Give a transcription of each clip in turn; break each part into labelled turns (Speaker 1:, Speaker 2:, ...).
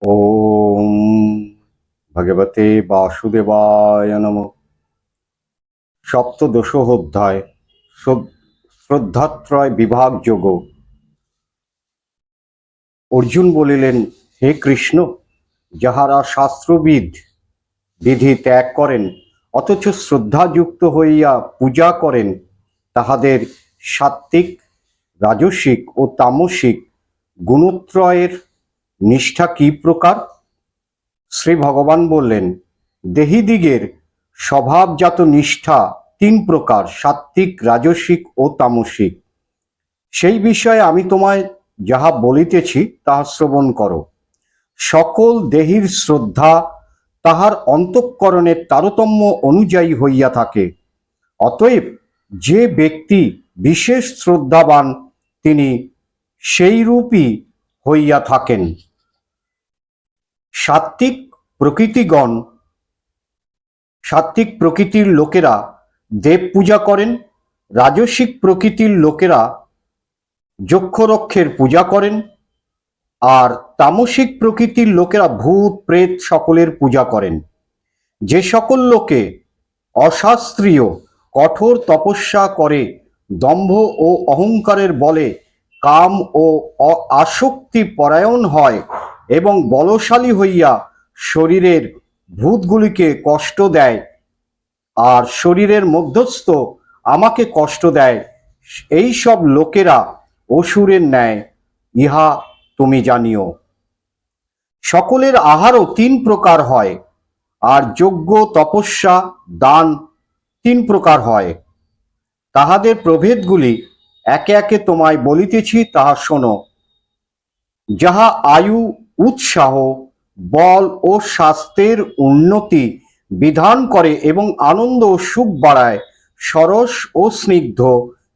Speaker 1: ওম ভগবতে বাসুদেবায় নমঃ। সপ্তদশ অধ্যায় শ্রদ্ধাত্রয় বিভাগ যোগ। অর্জুন বলিলেন, হে কৃষ্ণ, যাহারা শাস্ত্রবিদ বিধি ত্যাগ করেন অথচ শ্রদ্ধাযুক্ত হইয়া পূজা করেন, তাহাদের সাত্ত্বিক, রাজসিক ও তামসিক গুণত্রয়ের নিষ্ঠা কি প্রকার? শ্রী ভগবান বললেন, দেহীদিগের স্বভাবজাত নিষ্ঠা তিন প্রকার, সাত্ত্বিক, রাজসিক ও তামসিক। সেই বিষয়ে আমি তোমায় যাহা বলিতেছি তাহা শ্রবণ করো। সকল দেহীর শ্রদ্ধা তাহার অন্তঃকরণের তারতম্য অনুযায়ী হইয়া থাকে। অতএব যে ব্যক্তি বিশেষ শ্রদ্ধাবান তিনি সেইরূপই হইয়া থাকেন। সাত্ত্বিক প্রকৃতির লোকেরা দেব পূজা করেন, রাজসিক প্রকৃতির লোকেরা যক্ষরক্ষের পূজা করেন, আর তামসিক প্রকৃতির লোকেরা ভূত প্রেত সকলের পূজা করেন। যে সকল লোকে অশাস্ত্রীয় কঠোর তপস্যা করে, দম্ভ ও অহংকারের বলে কাম ও আসক্তি পরায়ণ হয় এবং বলশালী হইয়া শরীরের ভূতগুলিকে কষ্ট দেয় আর শরীরের মধ্যস্থ আমাকে কষ্ট দেয়, এই সব লোকেরা অসুরের ন্যায়, ইহা তুমি জানিও। সকলের আহারও তিন প্রকার হয়, আর যজ্ঞ, তপস্যা, দান তিন প্রকার হয়। তাহাদের প্রভেদগুলি একে একে তোমায় বলিতেছি, তাহা শোনো। যাহা আয়ু, উৎসাহ, বল ও স্বাস্থ্যের উন্নতি বিধান করে এবং আনন্দ ও সুখ বাড়ায়, সরস ও স্নিগ্ধ,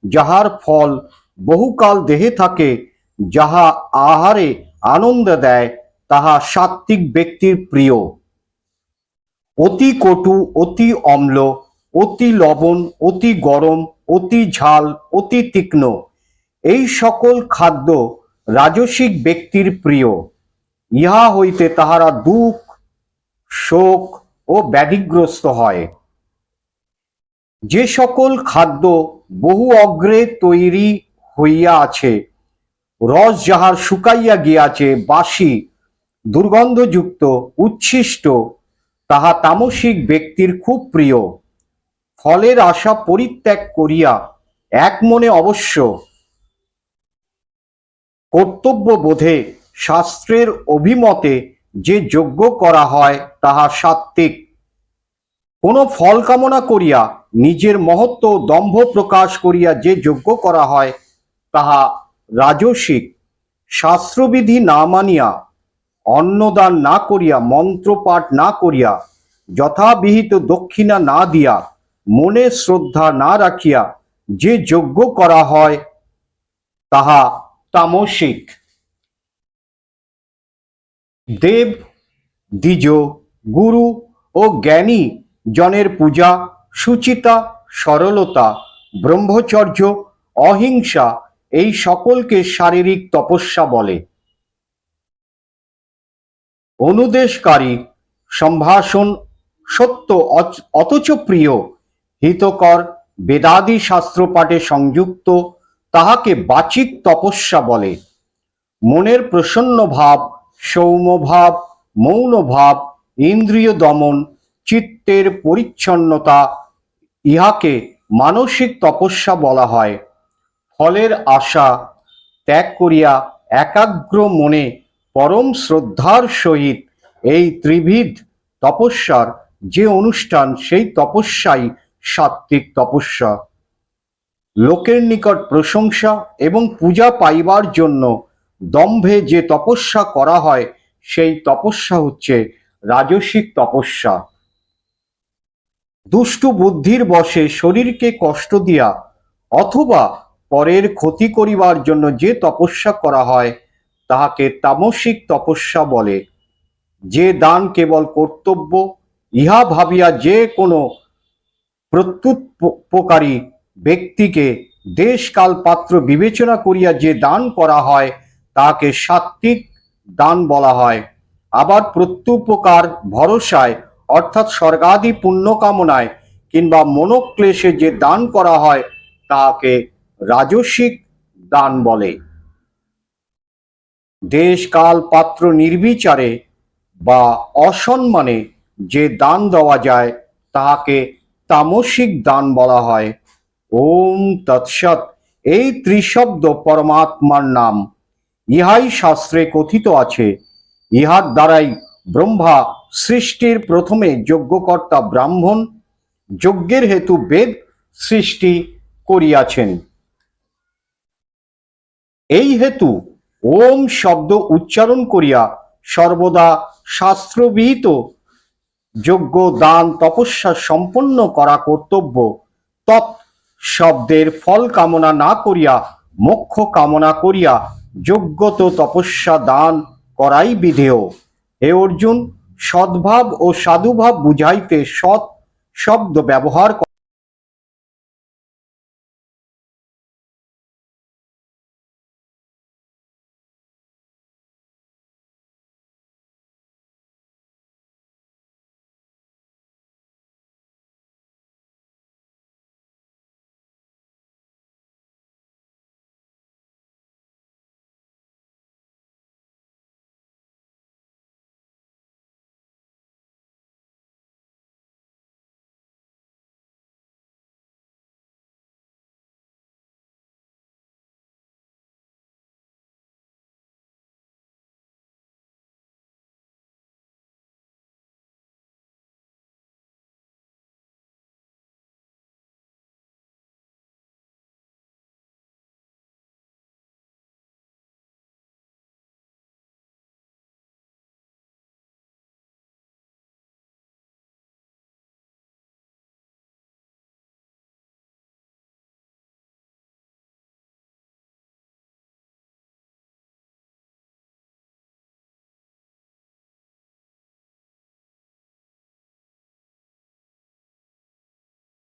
Speaker 1: যাহার ফল বহুকাল দেহে থাকে, যাহা আহারে আনন্দ দেয়, তাহা সাত্ত্বিক ব্যক্তির প্রিয়। অতি কটু, অতি অম্ল, অতি লবণ, অতি গরম, অতি ঝাল, অতি তীক্ষ্ণ, এই সকল খাদ্য রাজসিক ব্যক্তির প্রিয়। ইহা হইতে তাহারা দুঃখ, শোক ও ব্যাধিগ্রস্ত হয়। যে সকল খাদ্য বহু অগ্রে তৈরি হইয়া আছে, রস যাহার শুকাইয়া গিয়াছে, বাসি, দুর্গন্ধযুক্ত, উচ্ছিষ্ট, তাহা তামসিক ব্যক্তির খুব প্রিয়। ফলের আশা পরিত্যাগ করিয়া এক মনে অবশ্য কর্তব্য বোধে শাস্ত্রের অভিমতে যে যজ্ঞ করা হয় তাহা সাত্ত্বিক। কোনো ফল কামনা করিয়া নিজের মহত্ব দম্ভ প্রকাশ করিয়া যে যজ্ঞ করা হয় তাহা রাজসিক। শাস্ত্রবিধি না মানিয়া, অন্নদান না করিয়া, মন্ত্রপাঠ না করিয়া, যথাবিহিত দক্ষিণা না দিয়া, মনে শ্রদ্ধা না রাখিয়া যে যজ্ঞ করা হয় তাহা তামসিক। দেব, দ্বিজ, গুরু ও জ্ঞানী জনের পূজা, সুচিতা, সরলতা, ব্রহ্মচর্য, অহিংসা, এই সকলকে শারীরিক তপস্যা বলে। অনুদেশকারী সম্ভাষণ সত্য অথচ প্রিয়, হিতকর, বেদাদি শাস্ত্র পাঠে সংযুক্ত, তাহাকে বাচিক তপস্যা বলে। মনের প্রসন্ন ভাব, সৌম্য ভাব, মৌন ভাব, ইন্দ্রিয় দমন, চিত্তের পরিচ্ছন্নতা, ইহাকে মানসিক তপস্যা বলা হয়। ফলের আশা ত্যাগ করিয়া একাগ্র মনে পরম শ্রদ্ধার সহিত এই ত্রিবিধ তপস্যার যে অনুষ্ঠান, সেই তপস্যাই সাত্ত্বিক তপস্যা। লোকের নিকট প্রশংসা এবং পূজা পাইবার জন্য দম্ভে যে তপস্যা করা হয়, সেই তপস্যা হচ্ছে রাজসিক তপস্যা। দুষ্টু বুদ্ধির বশে শরীরকে কষ্ট দিয়া অথবা পরের ক্ষতি করিবার জন্য যে তপস্যা করা হয় তাহাকে তামসিক তপস্যা বলে। যে দান কেবল কর্তব্য, ইহা ভাবিয়া যে কোনো প্রত্যুপকারী ব্যক্তিকে দেশ কাল পাত্র বিবেচনা করিয়া যে দান করা হয় তাহাকে সাত্ত্বিক দান বলা হয়। আবার প্রত্যুপকার ভরসায় অর্থাৎ স্বর্গাদি পুণ্য কামনায় কিংবা মনোক্লেশে যে দান করা হয় তাকে রাজসিক দান বলে। দেশ কাল পাত্র নির্বিচারে বা অসম্মানে যে দান দেওয়া যায় তাহাকে তামসিক দান বলা হয়। ওম তৎসৎ। এই ত্রিশব্দ পরমাত্মার নাম। ইহাই শাস্ত্রে কথিত আছে। ইহার দ্বারাই ব্রহ্মা সৃষ্টির প্রথমে যজ্ঞকর্তা ব্রাহ্মণ, যজ্ঞের হেতু বেদ সৃষ্টি করিয়াছেন। এই হেতু ওম শব্দ উচ্চারণ করিয়া সর্বদা শাস্ত্রবিহিত যজ্ঞ দান তপস্যা সম্পন্ন করা কর্তব্য। তৎ শব্দের ফল কামনা না করিয়া মোক্ষ কামনা করিয়া যজ্ঞত তপস্যা দান করাই বিধেয়। হে অর্জুন, সদ্ভাব ও সাধুভাব বুঝাইতে সৎ শব্দ ব্যবহার